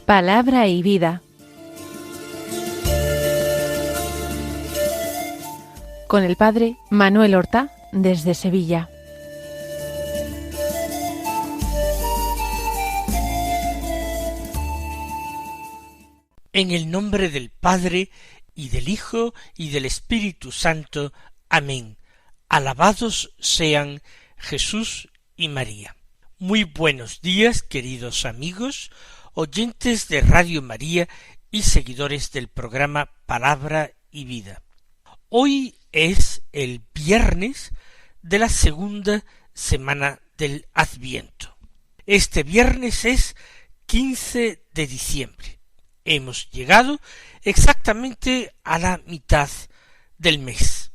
Palabra y vida. Con el padre Manuel Horta, desde Sevilla. En el nombre del Padre, y del Hijo, y del Espíritu Santo. Amén. Alabados sean Jesús y María. Muy buenos días, queridos amigos, oyentes de Radio María y seguidores del programa Palabra y Vida. Hoy es el viernes de la segunda semana del Adviento. Este viernes es 15 de diciembre. Hemos llegado exactamente a la mitad del mes.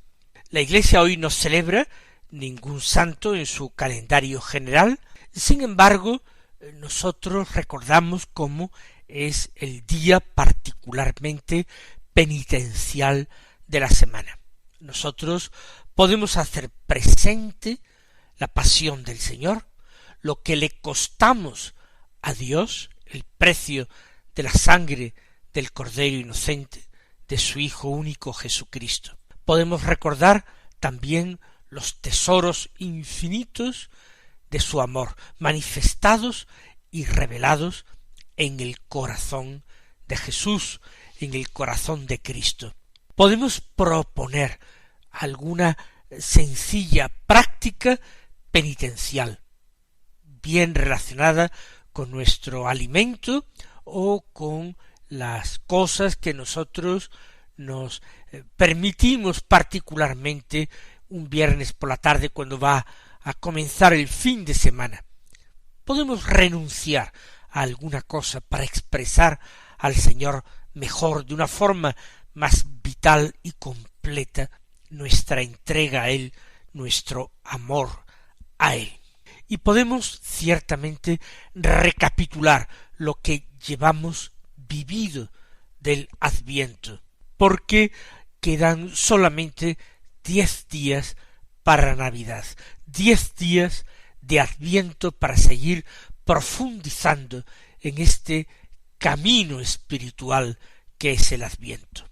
La Iglesia hoy no celebra ningún santo en su calendario general. Sin embargo, nosotros recordamos cómo es el día particularmente penitencial de la semana. Nosotros podemos hacer presente la pasión del Señor, lo que le costamos a Dios, el precio de la sangre del Cordero inocente, de su Hijo único Jesucristo. Podemos recordar también los tesoros infinitos de su amor, manifestados y revelados en el corazón de Jesús, en el corazón de Cristo. Podemos proponer alguna sencilla práctica penitencial, bien relacionada con nuestro alimento o con las cosas que nosotros nos permitimos particularmente un viernes por la tarde cuando va a comenzar el fin de semana. Podemos renunciar a alguna cosa para expresar al Señor mejor, de una forma más vital y completa, nuestra entrega a Él, nuestro amor a Él. Y podemos ciertamente recapitular lo que llevamos vivido del Adviento, porque quedan solamente 10 días para Navidad, 10 días de Adviento para seguir profundizando en este camino espiritual que es el Adviento.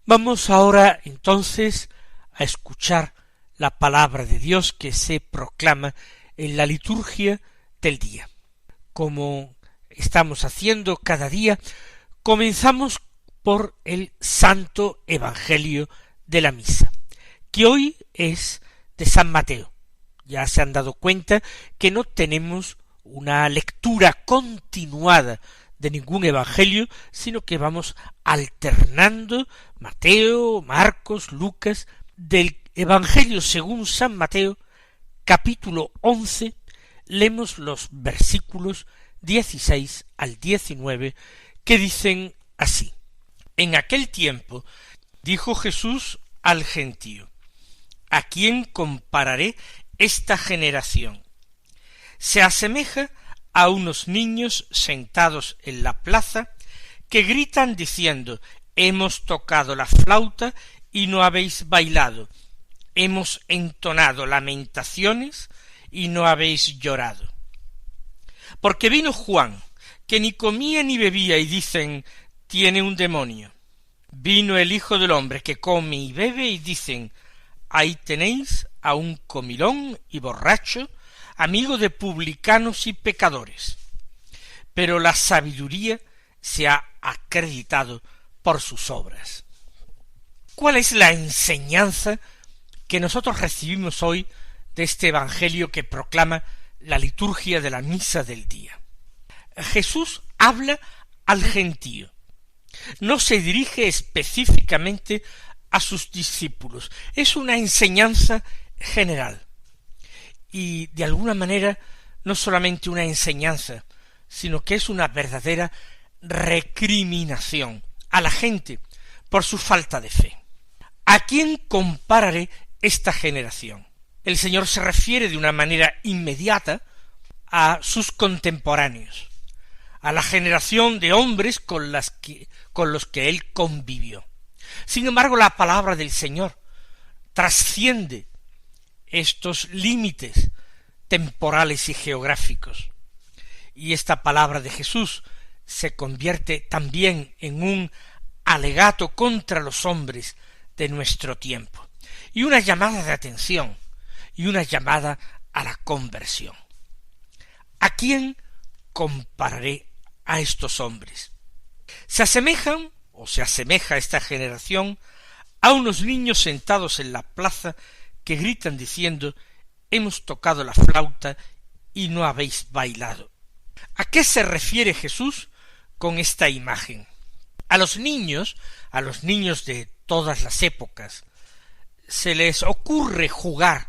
Vamos ahora entonces a escuchar la palabra de Dios que se proclama en la liturgia del día. Como estamos haciendo cada día, comenzamos por el Santo Evangelio de la Misa, que hoy es de San Mateo. Ya se han dado cuenta que no tenemos una lectura continuada de ningún evangelio, sino que vamos alternando Mateo, Marcos, Lucas. Del Evangelio según San Mateo, capítulo 11, leemos los versículos 16 al 19, que dicen así: En aquel tiempo dijo Jesús al gentío: ¿A quién compararé esta generación? Se asemeja a unos niños sentados en la plaza que gritan diciendo: hemos tocado la flauta y no habéis bailado, hemos entonado lamentaciones y no habéis llorado. Porque vino Juan, que ni comía ni bebía, y dicen: tiene un demonio. Vino el Hijo del Hombre, que come y bebe, y dicen: ahí tenéis a un comilón y borracho, amigo de publicanos y pecadores. Pero la sabiduría se ha acreditado por sus obras. ¿Cuál es la enseñanza que nosotros recibimos hoy de este Evangelio que proclama la liturgia de la misa del día? Jesús habla al gentío. No se dirige específicamente a sus discípulos. Es una enseñanza general. Y de alguna manera no solamente una enseñanza, sino que es una verdadera recriminación a la gente por su falta de fe. ¿A quién compararé esta generación? El Señor se refiere de una manera inmediata a sus contemporáneos, a la generación de hombres con los que él convivió. Sin embargo, la palabra del Señor trasciende estos límites temporales y geográficos, y esta palabra de Jesús se convierte también en un alegato contra los hombres de nuestro tiempo, y una llamada de atención, y una llamada a la conversión. ¿A quién compararé a estos hombres? Se asemejan, o se asemeja esta generación, a unos niños sentados en la plaza que gritan diciendo: hemos tocado la flauta y no habéis bailado. ¿A qué se refiere Jesús con esta imagen? A los niños de todas las épocas, se les ocurre jugar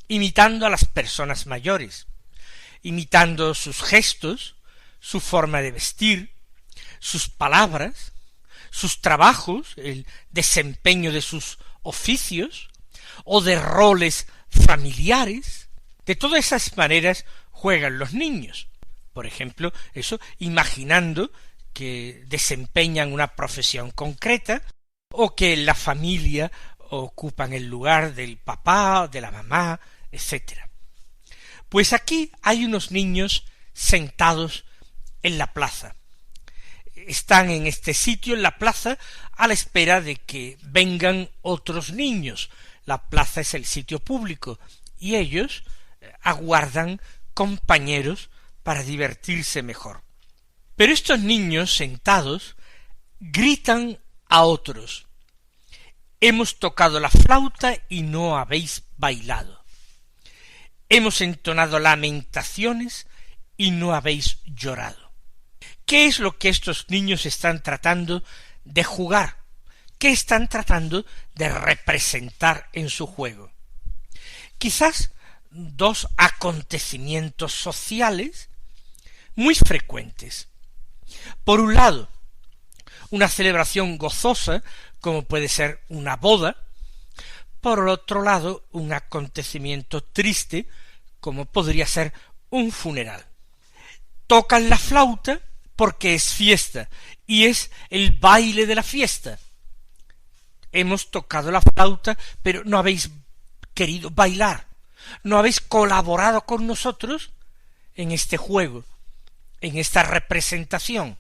imitando a las personas mayores, imitando sus gestos, su forma de vestir, sus palabras, sus trabajos, el desempeño de sus oficios, o de roles familiares. De todas esas maneras juegan los niños. Por ejemplo, imaginando que desempeñan una profesión concreta, o que en la familia ocupan el lugar del papá, de la mamá, etc. Pues aquí hay unos niños sentados en la plaza. Están en este sitio, en la plaza, a la espera de que vengan otros niños. La plaza es el sitio público, y ellos aguardan compañeros para divertirse mejor. Pero estos niños sentados gritan a otros: hemos tocado la flauta y no habéis bailado. Hemos entonado lamentaciones y no habéis llorado. ¿Qué es lo que estos niños están tratando de jugar? ¿Qué están tratando de representar en su juego? Quizás dos acontecimientos sociales muy frecuentes. Por un lado, una celebración gozosa, como puede ser una boda. Por otro lado, un acontecimiento triste, como podría ser un funeral. Tocan la flauta porque es fiesta, y es el baile de la fiesta. Hemos tocado la flauta, pero no habéis querido bailar, no habéis colaborado con nosotros en este juego, en esta representación,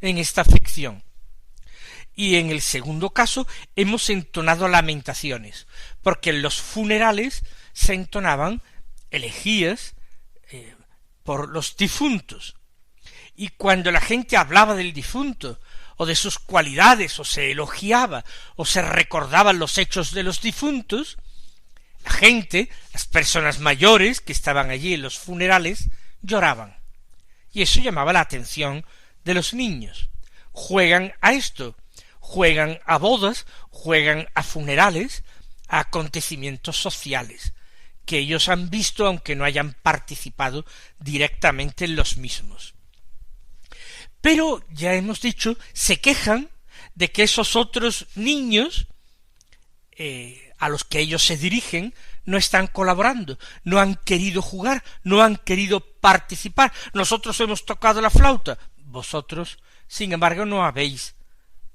en esta ficción. Y en el segundo caso, hemos entonado lamentaciones, porque en los funerales se entonaban elegías por los difuntos. Y cuando la gente hablaba del difunto, o de sus cualidades, o se elogiaba, o se recordaban los hechos de los difuntos, la gente, las personas mayores que estaban allí en los funerales, lloraban. Y eso llamaba la atención de los niños. Juegan a esto, juegan a bodas, juegan a funerales, a acontecimientos sociales, que ellos han visto aunque no hayan participado directamente en los mismos. Pero, ya hemos dicho, se quejan de que esos otros niños a los que ellos se dirigen no están colaborando, no han querido jugar, no han querido participar. Nosotros hemos tocado la flauta, vosotros, sin embargo, no habéis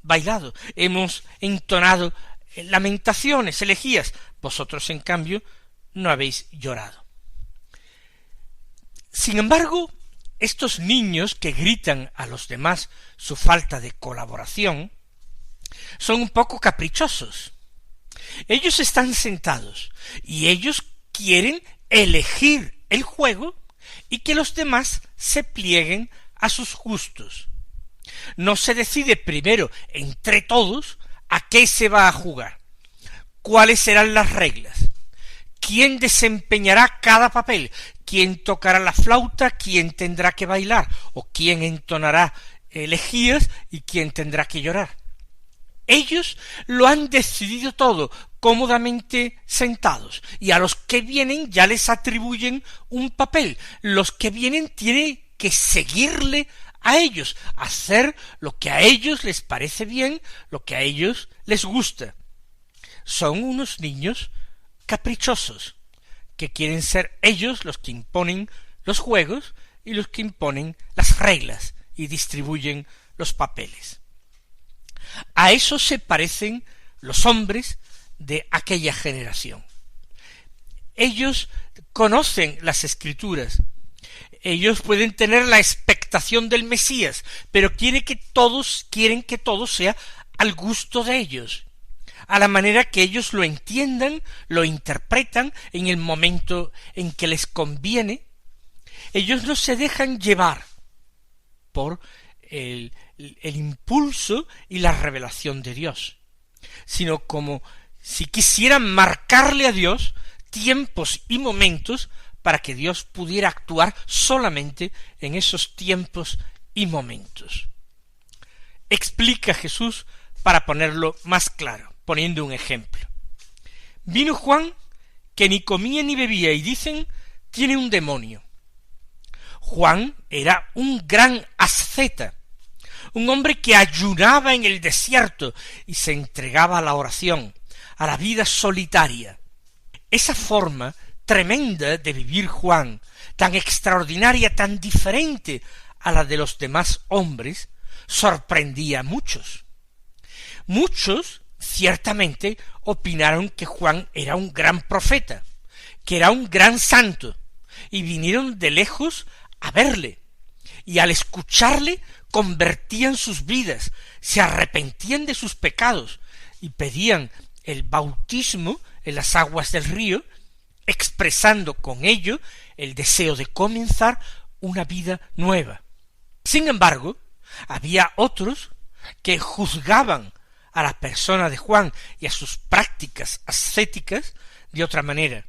bailado. Hemos entonado lamentaciones, elegías, vosotros, en cambio, no habéis llorado. Sin embargo, estos niños que gritan a los demás su falta de colaboración son un poco caprichosos. Ellos están sentados y ellos quieren elegir el juego y que los demás se plieguen a sus gustos. No se decide primero entre todos a qué se va a jugar, cuáles serán las reglas, quién desempeñará cada papel, quién tocará la flauta, quién tendrá que bailar, o quién entonará elegías y quién tendrá que llorar. Ellos lo han decidido todo, cómodamente sentados, y a los que vienen ya les atribuyen un papel. Los que vienen tienen que seguirle a ellos, hacer lo que a ellos les parece bien, lo que a ellos les gusta. Son unos niños caprichosos, que quieren ser ellos los que imponen los juegos y los que imponen las reglas y distribuyen los papeles. A eso se parecen los hombres de aquella generación. Ellos conocen las Escrituras, Ellos pueden tener la expectación del Mesías, pero quieren que todo sea al gusto de ellos, a la manera que ellos lo entiendan, lo interpretan en el momento en que les conviene. Ellos no se dejan llevar por el impulso y la revelación de Dios, sino como si quisieran marcarle a Dios tiempos y momentos para que Dios pudiera actuar solamente en esos tiempos y momentos. Explica Jesús para ponerlo más claro, poniendo un ejemplo. Vino Juan, que ni comía ni bebía, y dicen, tiene un demonio. Juan era un gran asceta, un hombre que ayunaba en el desierto y se entregaba a la oración, a la vida solitaria. Esa forma tremenda de vivir Juan, tan extraordinaria, tan diferente a la de los demás hombres, sorprendía a muchos. Muchos, ciertamente, opinaron que Juan era un gran profeta, que era un gran santo, y vinieron de lejos a verle, y al escucharle convertían sus vidas, se arrepentían de sus pecados, y pedían el bautismo en las aguas del río, expresando con ello el deseo de comenzar una vida nueva. Sin embargo, había otros que juzgaban a la persona de Juan y a sus prácticas ascéticas de otra manera.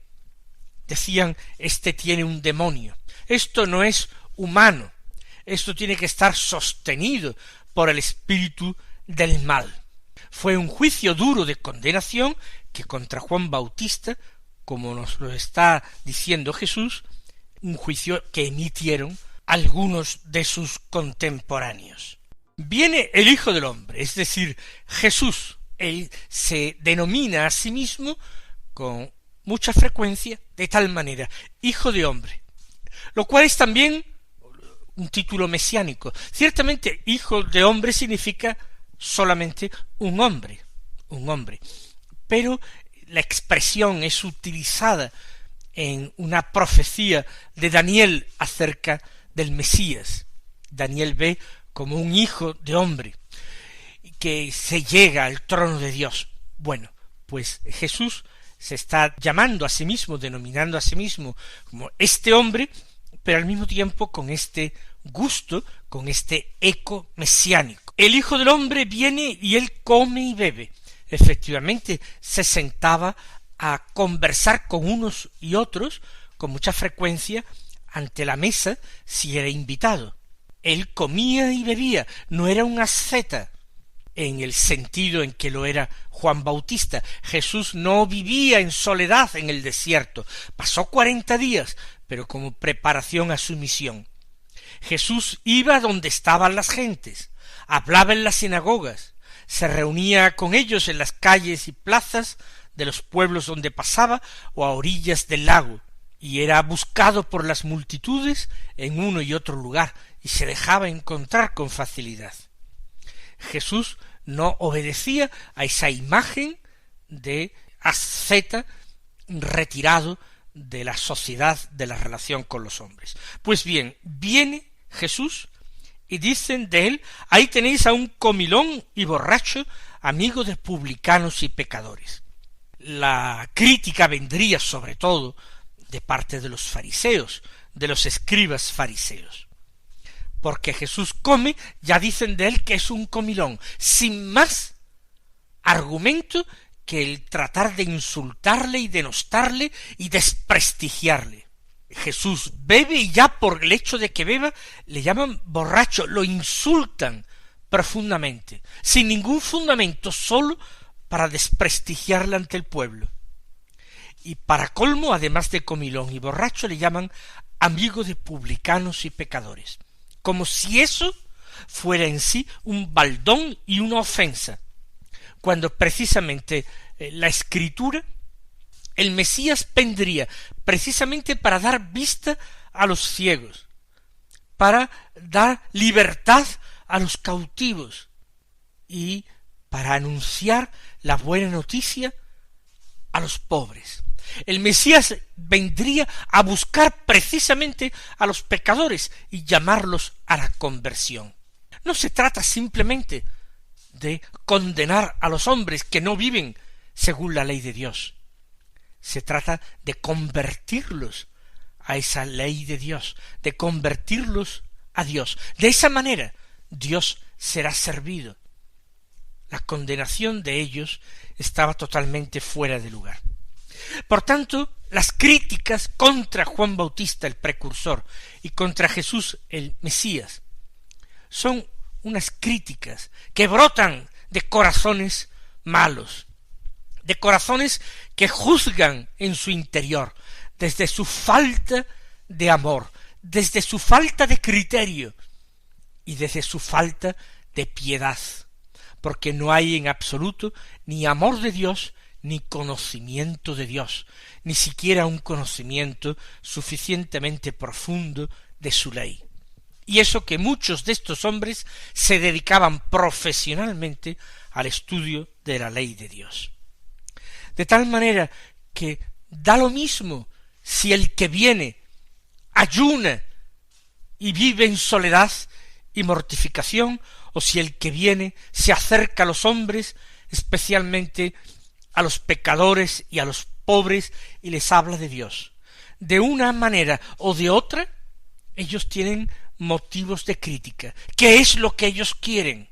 Decían, este tiene un demonio, esto no es humano, esto tiene que estar sostenido por el espíritu del mal. Fue un juicio duro de condenación que contra Juan Bautista, como nos lo está diciendo Jesús, un juicio que emitieron algunos de sus contemporáneos. Viene el Hijo del Hombre, es decir, Jesús. Él se denomina a sí mismo con mucha frecuencia de tal manera, Hijo de Hombre, lo cual es también un título mesiánico. Ciertamente, Hijo de Hombre significa solamente un hombre, pero la expresión es utilizada en una profecía de Daniel acerca del Mesías. Daniel ve como un hijo de hombre que se llega al trono de Dios. Bueno, pues Jesús se está llamando a sí mismo, denominando a sí mismo como este hombre, pero al mismo tiempo con este gusto, con este eco mesiánico. El Hijo del Hombre viene y él come y bebe. Efectivamente, se sentaba a conversar con unos y otros con mucha frecuencia ante la mesa si era invitado. Él comía y bebía, no era un asceta en el sentido en que lo era Juan Bautista. Jesús no vivía en soledad en el desierto, pasó 40 días, pero como preparación a su misión. Jesús iba donde estaban las gentes, hablaba en las sinagogas, se reunía con ellos en las calles y plazas de los pueblos donde pasaba o a orillas del lago, y era buscado por las multitudes en uno y otro lugar, y se dejaba encontrar con facilidad. Jesús no obedecía a esa imagen de asceta retirado de la sociedad, de la relación con los hombres. Pues bien, viene Jesús y dicen de él, ahí tenéis a un comilón y borracho, amigo de publicanos y pecadores. La crítica vendría sobre todo de parte de los fariseos, de los escribas fariseos. Porque Jesús come, ya dicen de él que es un comilón, sin más argumento que el tratar de insultarle y denostarle y desprestigiarle. Jesús bebe y ya por el hecho de que beba le llaman borracho, lo insultan profundamente, sin ningún fundamento, solo para desprestigiarle ante el pueblo. Y para colmo, además de comilón y borracho, le llaman amigo de publicanos y pecadores, como si eso fuera en sí un baldón y una ofensa, cuando precisamente la Escritura, el Mesías vendría precisamente para dar vista a los ciegos, para dar libertad a los cautivos y para anunciar la buena noticia a los pobres. El Mesías vendría a buscar precisamente a los pecadores y llamarlos a la conversión. No se trata simplemente de condenar a los hombres que no viven según la ley de Dios. Se trata de convertirlos a esa ley de Dios, de convertirlos a Dios. De esa manera Dios será servido. La condenación de ellos estaba totalmente fuera de lugar. Por tanto, las críticas contra Juan Bautista, el precursor, y contra Jesús, el Mesías, son unas críticas que brotan de corazones malos, de corazones que juzgan en su interior, desde su falta de amor, desde su falta de criterio y desde su falta de piedad, porque no hay en absoluto ni amor de Dios ni conocimiento de Dios, ni siquiera un conocimiento suficientemente profundo de su ley. Y eso que muchos de estos hombres se dedicaban profesionalmente al estudio de la ley de Dios. De tal manera que da lo mismo si el que viene ayuna y vive en soledad y mortificación, o si el que viene se acerca a los hombres, especialmente a los pecadores y a los pobres, y les habla de Dios. De una manera o de otra, ellos tienen motivos de crítica. ¿Qué es lo que ellos quieren?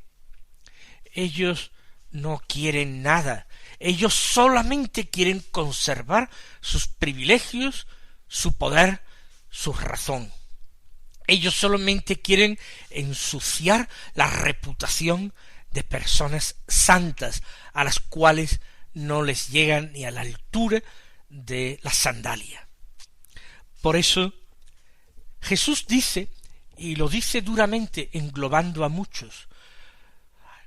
Ellos no quieren nada. Ellos solamente quieren conservar sus privilegios, su poder, su razón. Ellos solamente quieren ensuciar la reputación de personas santas, a las cuales no les llegan ni a la altura de la sandalia. Por eso Jesús dice, y lo dice duramente, englobando a muchos: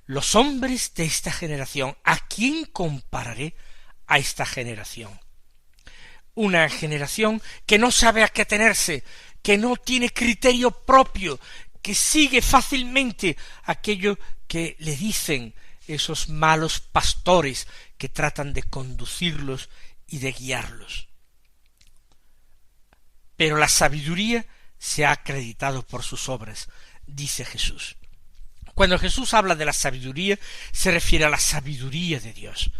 los hombres de esta generación, ¿a quién compararé a esta generación? Una generación que no sabe a qué atenerse, que no tiene criterio propio, que sigue fácilmente aquello que le dicen esos malos pastores que tratan de conducirlos y de guiarlos. Pero la sabiduría se ha acreditado por sus obras, dice Jesús. Cuando Jesús habla de la sabiduría, se refiere a la sabiduría de Dios,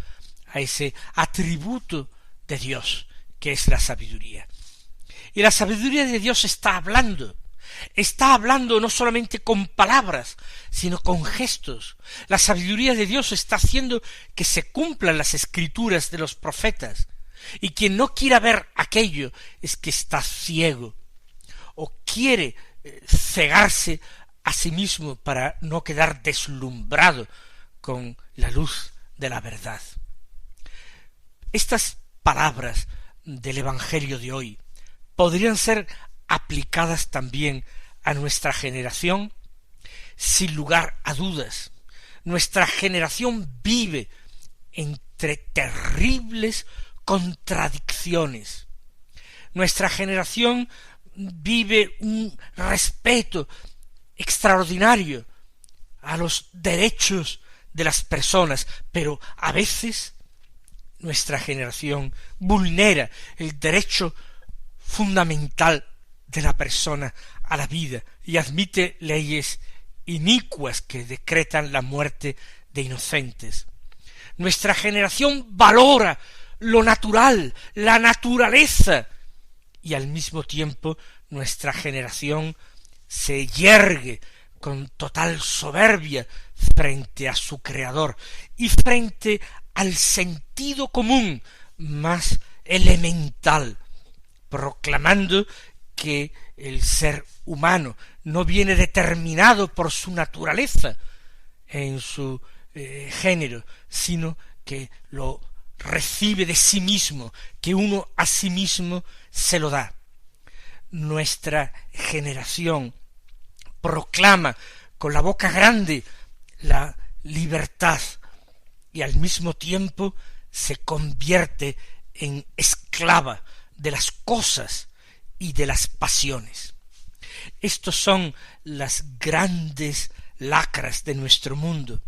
a ese atributo de Dios que es la sabiduría. Y la sabiduría de Dios está hablando no solamente con palabras, sino con gestos. La sabiduría de Dios está haciendo que se cumplan las escrituras de los profetas, y quien no quiera ver aquello es que está ciego, o quiere cegarse a sí mismo para no quedar deslumbrado con la luz de la verdad. Estas palabras del Evangelio de hoy podrían ser aplicadas también a nuestra generación. Sin lugar a dudas, nuestra generación vive entre terribles contradicciones. Nuestra generación vive un respeto extraordinario a los derechos de las personas, pero a veces nuestra generación vulnera el derecho fundamental de la persona a la vida y admite leyes inicuas que decretan la muerte de inocentes. Nuestra generación valora lo natural, la naturaleza, y al mismo tiempo nuestra generación se yergue con total soberbia frente a su Creador y frente al sentido común más elemental, proclamando que el ser humano no viene determinado por su naturaleza en su género, sino que lo recibe de sí mismo, que uno a sí mismo se lo da. Nuestra generación proclama con la boca grande la libertad y al mismo tiempo se convierte en esclava de las cosas y de las pasiones. Estos son las grandes lacras de nuestro mundo.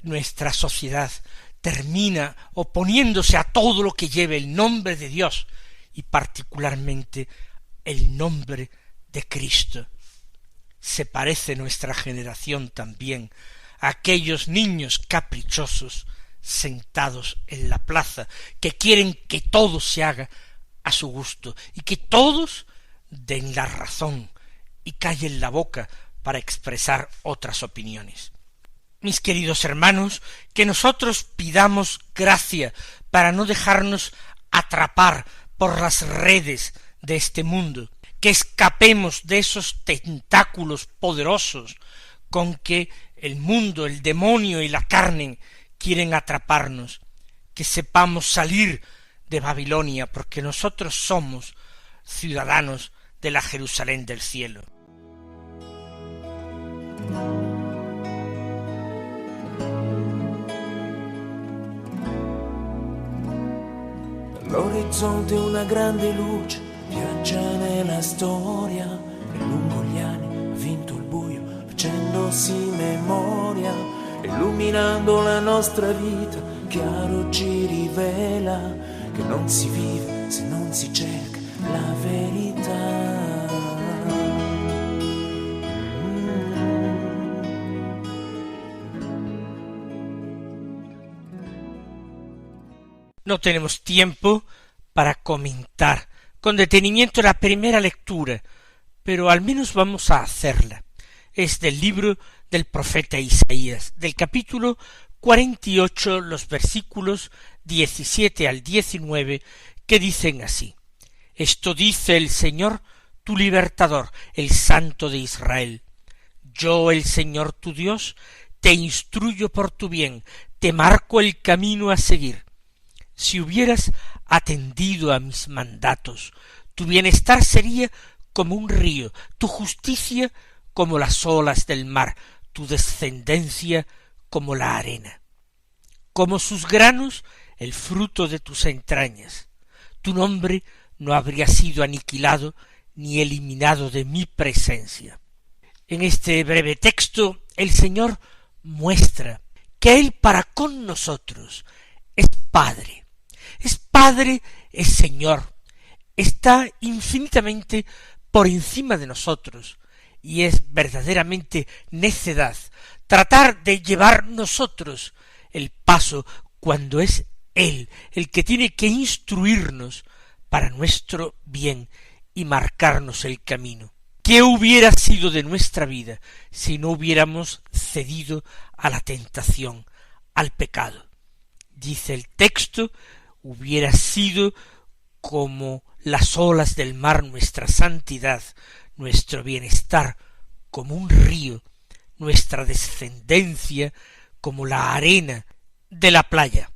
Nuestra sociedad termina oponiéndose a todo lo que lleve el nombre de Dios y particularmente el nombre de Cristo. Se parece nuestra generación también a aquellos niños caprichosos sentados en la plaza que quieren que todo se haga a su gusto y que todos den la razón y callen la boca para expresar otras opiniones. Mis queridos hermanos, que nosotros pidamos gracia para no dejarnos atrapar por las redes de este mundo, que escapemos de esos tentáculos poderosos con que el mundo, el demonio y la carne quieren atraparnos, que sepamos salir de Babilonia, porque nosotros somos ciudadanos de la Jerusalén del cielo. L'orizzonte è una grande luce, viaggia nella storia, e lungo gli anni ha vinto il buio, facendosi memoria, illuminando la nostra vita, chiaro ci rivela che non si vive se non si cerca la verità. No tenemos tiempo para comentar con detenimiento la primera lectura, pero al menos vamos a hacerla. Es del libro del profeta Isaías, del capítulo 48, los versículos 17 al 19, que dicen así: Esto dice el Señor, tu libertador, el Santo de Israel. Yo, el Señor tu Dios, te instruyo por tu bien, te marco el camino a seguir. Si hubieras atendido a mis mandatos, tu bienestar sería como un río, tu justicia como las olas del mar, tu descendencia como la arena. Como sus granos, el fruto de tus entrañas. Tu nombre no habría sido aniquilado ni eliminado de mi presencia. En este breve texto, el Señor muestra que Él para con nosotros es Padre. Es Padre, es Señor, está infinitamente por encima de nosotros, y es verdaderamente necedad tratar de llevar nosotros el paso cuando es Él el que tiene que instruirnos para nuestro bien y marcarnos el camino. ¿Qué hubiera sido de nuestra vida si no hubiéramos cedido a la tentación, al pecado? Dice el texto: hubiera sido como las olas del mar nuestra santidad, nuestro bienestar como un río, nuestra descendencia como la arena de la playa.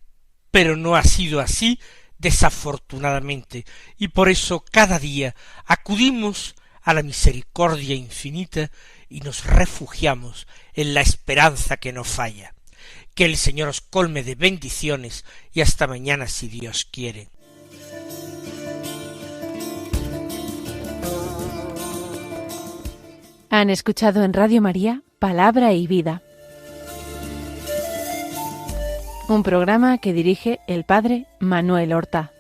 Pero no ha sido así, desafortunadamente, y por eso cada día acudimos a la misericordia infinita y nos refugiamos en la esperanza que no falla. Que el Señor os colme de bendiciones y hasta mañana si Dios quiere. Han escuchado en Radio María Palabra y Vida, un programa que dirige el Padre Manuel Horta.